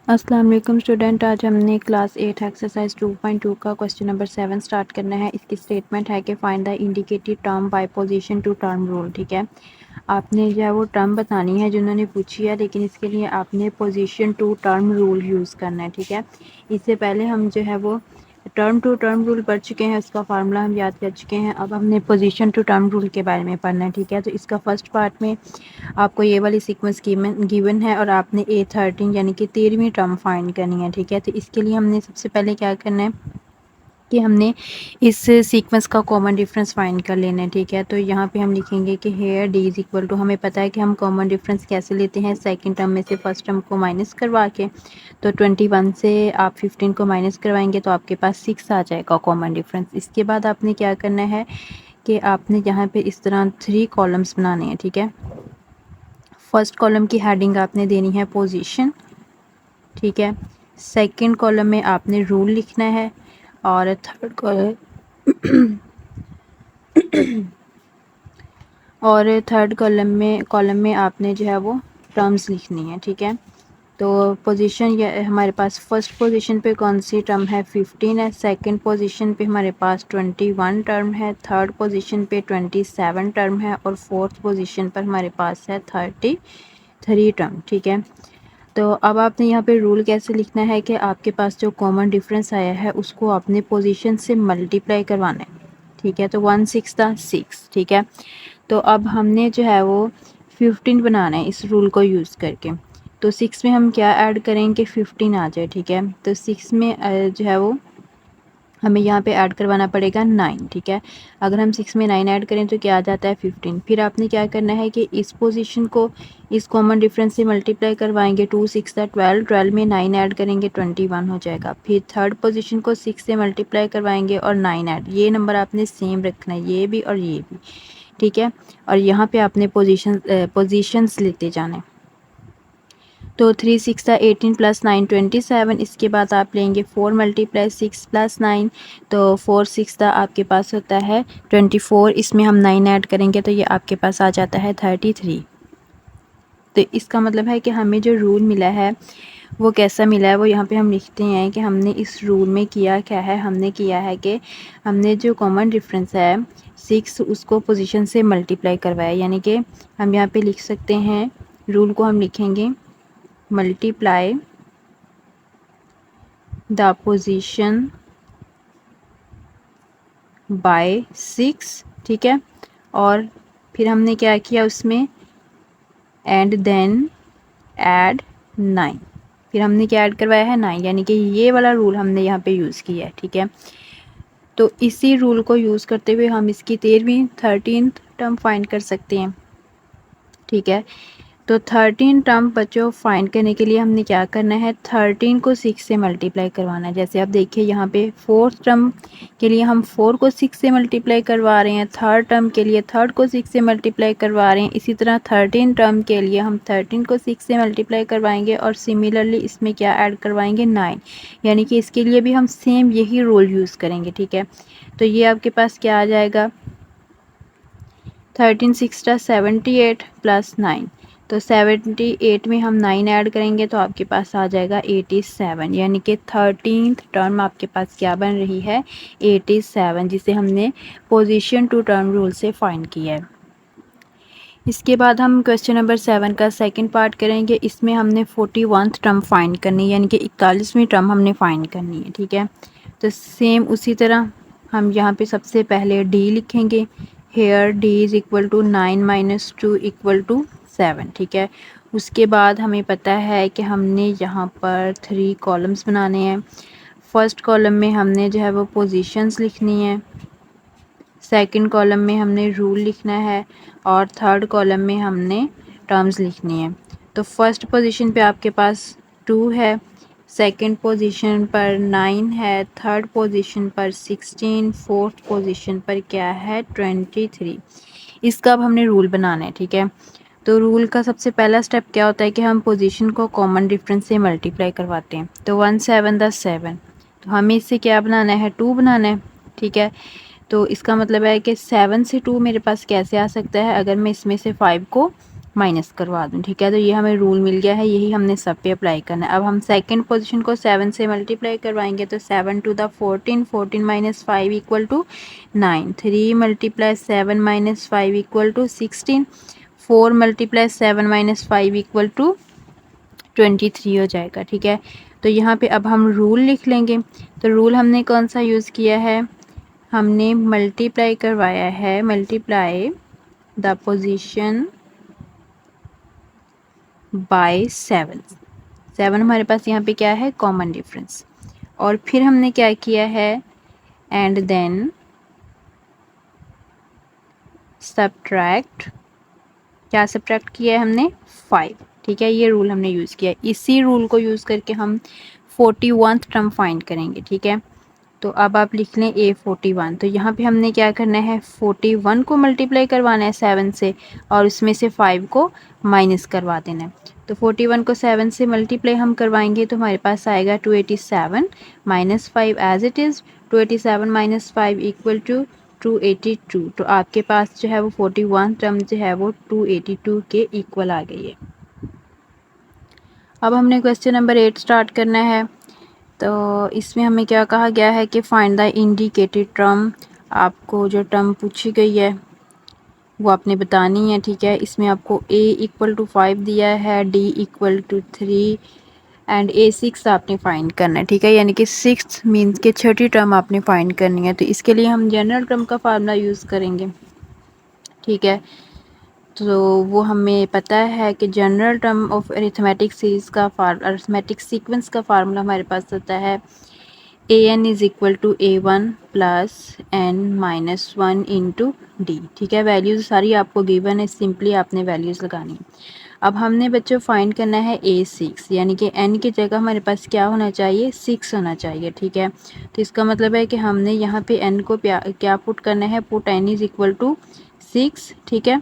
अस्सलाम वालेकुम स्टूडेंट, आज हमने क्लास 8 एक्सरसाइज 2.2 का क्वेश्चन नंबर 7 स्टार्ट करना है। इसकी स्टेटमेंट है कि find the indicated term by position to term rule. ठीक है, आपने जो है वो टर्म बतानी है जिन्होंने पूछी है, लेकिन इसके लिए आपने position to term rule use करना है। ठीक है, इससे पहले हम जो है वो टर्म टू टर्म रूल पढ़ चुके हैं, उसका फार्मूला हम याद कर चुके हैं। अब हमने पोजीशन टू टर्म रूल के बारे में पढ़ना है। ठीक है, तो इसका फर्स्ट पार्ट में आपको ये वाली सीक्वेंस गिवन है और आपने A13 यानी कि 13वीं टर्म फाइंड करनी है। ठीक है, तो इसके लिए हमने सबसे पहले क्या करना है कि हमने इस सीक्वेंस का कॉमन डिफरेंस फाइंड कर लेना है। ठीक है, तो यहाँ पे हम लिखेंगे कि here D is equal to, हमें पता है कि हम कॉमन डिफरेंस कैसे लेते हैं, सेकंड टर्म में से फर्स्ट टर्म को माइनस करवा के। तो 21 से आप 15 को माइनस करवाएंगे तो आपके पास 6 आ जाएगा कॉमन डिफरेंस। इसके बाद आपने क्या करना है कि आपने यहाँ पे इस तरह 3 कॉलम्स बनाने हैं। ठीक है, फर्स्ट कॉलम की हेडिंग आपने देनी है पोजीशन। ठीक है, सेकंड कॉलम में आपने रूल लिखना है और थर्ड कॉलम में आपने जो है वो टर्म्स लिखनी है। ठीक है, तो पोजीशन ये हमारे पास फर्स्ट पोजीशन पे कौन सी टर्म है, 15 है। सेकंड पोजीशन पे हमारे पास 21 टर्म है। थर्ड पोजीशन पे 27 टर्म है और फोर्थ पोजीशन पर हमारे पास है 33 टर्म। ठीक है, तो अब आपने यहाँ पे रूल कैसे लिखना है कि आपके पास जो कॉमन डिफरेंस आया है उसको आपने पोजीशन से मल्टीप्लाई करवाना है। ठीक है, तो 1 6 था 6। ठीक है, तो अब हमने जो है वो 15 बनाना है इस रूल को यूज़ करके। तो 6 में हम क्या ऐड करेंगे, 15 आ जाए। ठीक है, तो 6 में जो है वो हमें यहाँ पे ऐड करवाना पड़ेगा 9। ठीक है, अगर हम 6 में 9 ऐड करें तो क्या आ जाता है 15। फिर आपने क्या करना है कि इस पोजीशन को इस कॉमन डिफरेंस से मल्टीप्लाई करवाएंगे। 2 6 12, 12 में 9 ऐड करेंगे 21 हो जाएगा। फिर थर्ड पोजीशन को 6 से मल्टीप्लाई करवाएंगे और 9 ऐड, ये नंबर आपने सेम रखना है, ये भी और ये भी। ठीक है, और यहाँ पे आपने पोजीशंस लेते जाने। तो 3 6 था 18 प्लस 9 27। इसके बाद आप लेंगे 4 मल्टीप्लाई 6 प्लस 9, तो 4 6 था आपके पास होता है 24। इसमें हम 9 ऐड करेंगे तो ये आपके पास आ जाता है 33। तो इसका मतलब है कि हमें जो रूल मिला है वो कैसा मिला है, वो यहाँ पे हम लिखते हैं कि हमने इस रूल में किया क्या है। हमने किया है कि हमने जो कॉमन डिफरेंस है 6 उसको पोजीशन से मल्टीप्लाई करवाया, यानी कि हम यहाँ पे लिख सकते हैं, रूल को हम लिखेंगे मल्टीप्लाई द पोजीशन बाय 6। ठीक है, और फिर हमने क्या किया उसमें, एंड देन ऐड 9। फिर हमने क्या ऐड करवाया है 9, यानी कि ये वाला रूल हमने यहाँ पे यूज़ किया है। ठीक है, तो इसी रूल को यूज़ करते हुए हम इसकी 13वीं टर्म फाइंड कर सकते हैं। ठीक है, तो 13 टर्म बच्चों फाइंड करने के लिए हमने क्या करना है, 13 को 6 से मल्टीप्लाई करवाना है। जैसे आप देखिए यहाँ पे फोर्थ टर्म के लिए हम 4 को 6 से मल्टीप्लाई करवा रहे हैं, थर्ड टर्म के लिए थर्ड को 6 से मल्टीप्लाई करवा रहे हैं। इसी तरह 13 टर्म के लिए हम 13 को 6 से मल्टीप्लाई करवाएंगे और सिमिलरली इसमें क्या ऐड करवाएंगे 9, यानी कि इसके लिए भी हम सेम यही रूल यूज़ करेंगे। ठीक है, तो ये आपके पास क्या आ जाएगा, 13 6 78 प्लस 9, तो 78 में हम 9 ऐड करेंगे तो आपके पास आ जाएगा 87, यानी कि 13th टर्म आपके पास क्या बन रही है 87, जिसे हमने पोजीशन टू टर्म रूल से फाइंड किया है। इसके बाद हम क्वेश्चन नंबर 7 का सेकंड पार्ट करेंगे। इसमें हमने 41th टर्म फाइंड करनी है, यानी कि 41वीं टर्म हमने फाइंड करनी है। ठीक है, तो सेम उसी तरह हम यहाँ पे सबसे पहले डी लिखेंगे। Here D is equal to 9 minus 2 equal to 7। ठीक है, उसके बाद हमें पता है कि हमने यहाँ पर 3 कॉलम्स बनाने हैं। फर्स्ट कॉलम में हमने जो है वो पोजीशंस लिखनी है, सेकंड कॉलम में हमने रूल लिखना है और थर्ड कॉलम में हमने टर्म्स लिखनी है। तो फर्स्ट पोजीशन पे आपके पास 2 है, सेकंड पोजीशन पर 9 है, थर्ड पोजीशन पर 16, फोर्थ पोजीशन पर क्या है 23। इसका अब हमने रूल बनाना है। ठीक है, तो रूल का सबसे पहला स्टेप क्या होता है कि हम पोजीशन को कॉमन डिफरेंस से मल्टीप्लाई करवाते हैं। तो 1 7 10 7, तो हमें इससे क्या बनाना है 2 बनाना है। ठीक है, तो इसका मतलब है कि 7 से 2 मेरे पास कैसे आ सकता है, अगर मैं इसमें से 5 को माइनस करवा दूँ, ठीक है। तो ये हमें रूल मिल गया है, यही हमने सब पे अप्लाई करना है। अब हम सेकंड पोजीशन को 7 से मल्टीप्लाई करवाएंगे, तो 7 two the 14, 14 minus 5 equal to 9, 3 multiply 7 minus 5 equal to 16, 4 multiply 7 minus 5 equal to 23 हो जाएगा, ठीक है। तो यहाँ पे अब हम रूल लिख लेंगे। तो रूल हमने कौन सा यूज़ किया है, हमने मल्टीप्लाई करवाया है, मल्टीप्लाई द पोजीशन बाय 7। 7 हमारे पास यहाँ पे क्या है, कॉमन डिफरेंस। और फिर हमने क्या किया है, एंड देन सब्ट्रैक्ट, क्या सब्ट्रैक्ट किया है हमने, 5, ठीक है। ये रूल हमने यूज़ किया, इसी रूल को यूज़ करके हम 41th टर्म फाइंड करेंगे, ठीक है। तो अब आप लिख लें A41। तो यहाँ पे हमने क्या करना है, 41 को मल्टीप्लाई करवाना है 7 से, और उसमें से 5 को माइनस करवा देना है। तो 41 को 7 से मल्टीप्लाई हम करवाएंगे तो हमारे पास आएगा 287 minus 5 as it is, 287 minus 5 equal to 282। तो आपके पास जो है वो 41 टर्म जो है वो 282 के इक्वल आ गई है। अब हमने क्वेश्चन नंबर 8 स्टार्ट करना है। तो इसमें हमें क्या कहा गया है कि फाइंड द इंडिकेटेड टर्म। आपको जो टर्म पूछी गई है वो आपने बतानी है, ठीक है। इसमें आपको a इक्वल टू 5 दिया है, d equal to 3 and a6 आपने फाइंड करना है, ठीक है। यानी कि 6 मीन्स के छठी टर्म आपने फाइंड करनी है। तो इसके लिए हम जनरल टर्म का फार्मूला यूज़ करेंगे, ठीक है। तो वो हमें पता है कि general term of arithmetic series का अरिथमेटिक सीक्वेंस का फार्मूला हमारे पास होता है an is equal to a1 plus n minus 1 into D, ठीक है। वैल्यूज़ सारी आपको गिवन है, सिंपली आपने वैल्यूज़ लगानी है। अब हमने बच्चों फाइंड करना है a6, यानी कि n की जगह हमारे पास क्या होना चाहिए, 6 होना चाहिए, ठीक है। तो इसका मतलब है कि हमने यहाँ पे n को क्या पुट करना है, put n is equal to 6, ठीक है।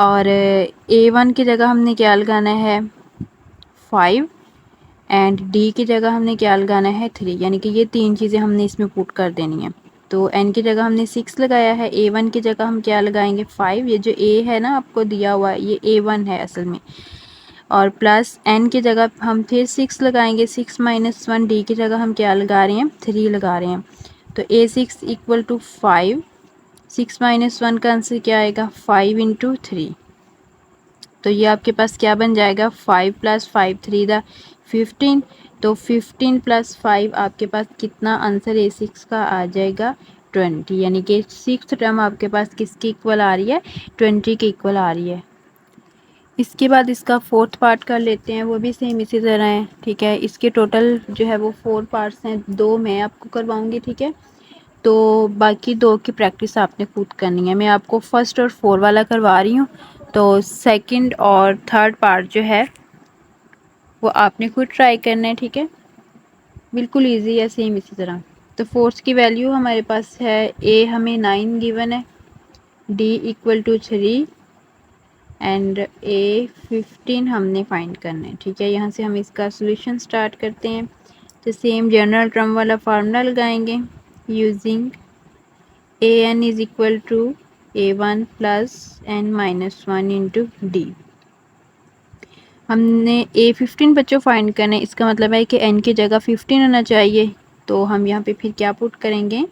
और a1 की जगह हमने क्या लगाना है, 5 एंड डी की जगह हमने क्या लगाना है, 3, यानी कि ये तीन चीज़ें हमने इसमें पुट कर देनी है। तो एन की जगह हमने 6 लगाया है, a1 की जगह हम क्या लगाएंगे, 5। ये जो a है ना आपको दिया हुआ है, ये a1 है असल में। और प्लस n की जगह हम फिर 6 लगाएंगे, 6 माइनस 1, डी की जगह हम क्या लगा रहे हैं, 3 लगा रहे हैं। तो a6 इक्वल टू 5, 6 माइनस 1 का आंसर क्या आएगा, 5 इंटू 3। तो ये आपके पास क्या बन जाएगा, 5 प्लस 5 3 द 15। तो 15 प्लस 5 आपके पास कितना आंसर a6 का आ जाएगा, 20। यानी कि 6th टर्म आपके पास किसकी इक्वल आ रही है, 20 के इक्वल आ रही है। इसके बाद इसका 4th पार्ट कर लेते हैं, वो भी सेम इसी तरह है, ठीक है। इसके टोटल जो है वो 4 पार्ट्स हैं, 2 मैं आपको करवाऊँगी, ठीक है। तो बाकी 2 की प्रैक्टिस आपने खुद करनी है। मैं आपको फर्स्ट और 4 वाला करवा रही हूँ, तो सेकंड और थर्ड पार्ट जो है वो आपने खुद ट्राई करना है, ठीक है। बिल्कुल इजी है, सेम इसी तरह। तो फोर्थ की वैल्यू हमारे पास है, ए हमें 9 गिवन है, डी इक्वल टू 3 एंड ए 15 हमने फाइंड करना है, ठीक है। यहाँ से हम इसका सोल्यूशन स्टार्ट करते हैं। तो सेम जनरल टर्म वाला फार्मूला लगाएंगे, using a n is equal to a1 plus n minus 1 into D. हमने a15 बच्चों फाइंड करना है, इसका मतलब है कि n की जगह 15 होना चाहिए। तो हम यहाँ पे फिर क्या पुट करेंगे,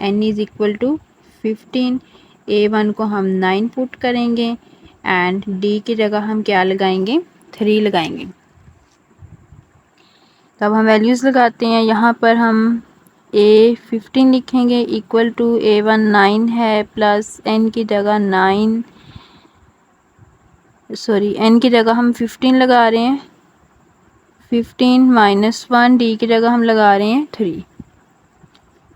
n is equal to 15, a1 को हम 9 पुट करेंगे एंड d की जगह हम क्या लगाएंगे, 3 लगाएंगे। तब हम वैल्यूज़ लगाते हैं, यहाँ पर हम a15 लिखेंगे इक्वल टू a1 9 है प्लस n की जगह 9, सॉरी n की जगह हम 15 लगा रहे हैं, 15 माइनस 1, डी की जगह हम लगा रहे हैं 3।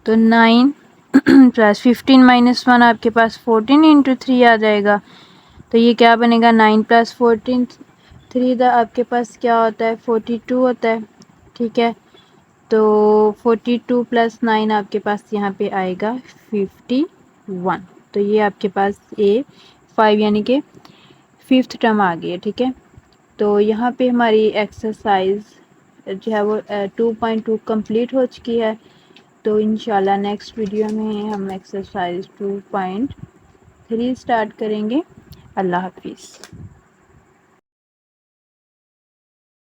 तो 9 प्लस 15 माइनस 1 आपके पास 14 इंटू 3 आ जाएगा। तो ये क्या बनेगा, 9 प्लस 14, 3 दा आपके पास क्या होता है, 42 होता है, ठीक है। तो 42 प्लस 9 आपके पास यहाँ पे आएगा 51। तो ये आपके पास A5 यानी कि 5th टर्म आ गई है, ठीक है। तो यहाँ पे हमारी एक्सरसाइज जो है वो 2.2 कंप्लीट हो चुकी है। तो इंशाल्लाह नेक्स्ट वीडियो में हम एक्सरसाइज 2.3 स्टार्ट करेंगे। अल्लाह हाफिज़।